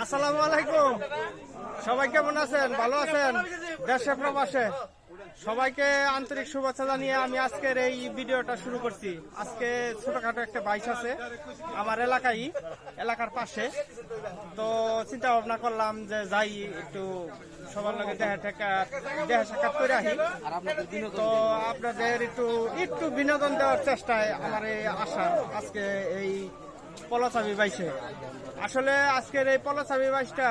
আসসালামু আলাইকুম। সবাই কেমন আছেন? ভালো আছেন? দেশে প্রবাসে সবাইকে আন্তরিক শুভেচ্ছা জানিয়ে আমি আজকের এই ভিডিওটা শুরু করছি। আজকে ছোটখাটো একটা বাইচ আছে আমার এলাকার পাশে, তো চিন্তা ভাবনা করলাম যে যাই একটু সবার লগে দেখা সাক্ষাৎ করে আসি। তো আপনাদের একটু বিনোদন দেওয়ার চেষ্টায় আমার এই আশা আজকে এই পলাচাবি বাইছে। আসলে আজকের এই পলাচাবি বাইচটা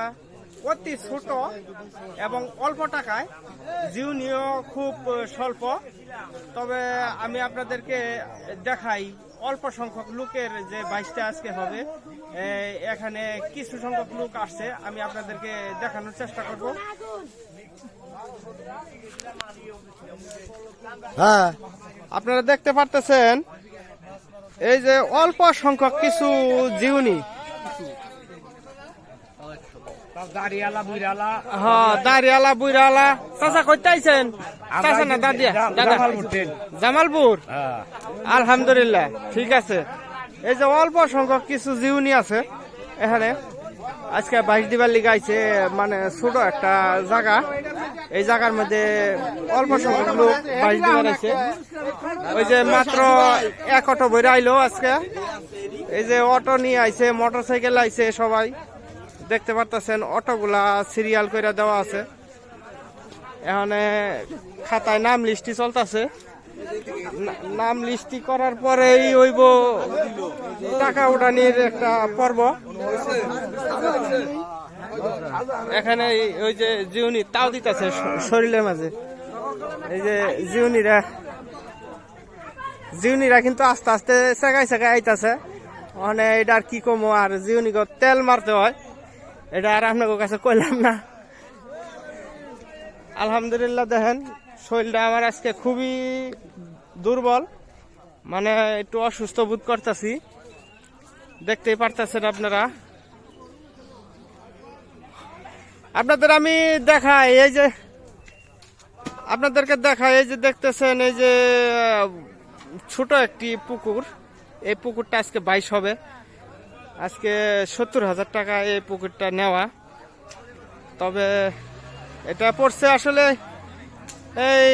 অতি ছোট এবং অল্প টাকায়, জীবনীয় খুব স্বল্প। তবে আমি আপনাদেরকে দেখাই অল্প সংখ্যক লোকের যে বাইচটা আজকে হবে। এখানে কিছু সংখ্যক লোক আসছে, আমি আপনাদেরকে দেখানোর চেষ্টা করব। হ্যাঁ, আপনারা দেখতে পারতেছেন এই যে অল্প সংখ্যক কিছু জীবনী, দাড়িয়ালা বুইরালা। চাচা কইতে আইছেন? চাচা না দাদিয়া? জামালপুর। আলহামদুলিল্লাহ, ঠিক আছে। এই যে অল্প সংখ্যক কিছু জীবনী আছে এখানে, আজকে বাইশ দিবার লিগে আইছে। মানে ছোট একটা জায়গা, এই জায়গার মধ্যে অল্প সংখ্যক লোক বাইশ দিবার আছে। ওই যে মাত্র এক অটো বইরে আইলো আজকে। এই যে অটো নিয়ে আইছে, মোটর সাইকেল আইছে, সবাই দেখতে পারতেছেন। অটোগুলা সিরিয়াল করে দেওয়া আছে। এখানে খাতায় নাম লিস্টি চলতেছে। নাম লিস্টি করার পরেই হইব টাকা উঠানির একটা পর্ব। এখানে ওই যে জিউনি তাও দিতেছে শরীরের মাঝে। এই যে জিউনিরা কিন্তু আস্তে আস্তে সেগাই আইতাছে। মানে এটা আর কি কমো, আর জিউনি তেল মারতে হয়, এটা আর আপনার কাছে কইলাম না। আলহামদুলিল্লাহ, দেখেন শরীরটা আমার আজকে খুবই দুর্বল, মানে একটু অসুস্থ বোধ করতেছি, দেখতেই পারতেছেন আপনারা। আপনাদের আমি দেখাই, এই যে আপনাদেরকে দেখাই, এই যে দেখতেছেন এই যে ছোট একটি পুকুর। এই পুকুরটা আজকে 22 হবে। আজকে 70,000 টাকা এই পুকুরটা নেওয়া। তবে এটা পড়ছে আসলে এই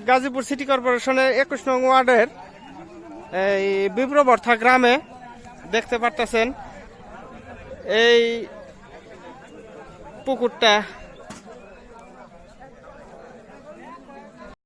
গাজীপুর সিটি কর্পোরেশনের 21 নং ওয়ার্ডের এই বিপ্রবর্থা গ্রামে। দেখতে পারতেছেন এই পুকুরটা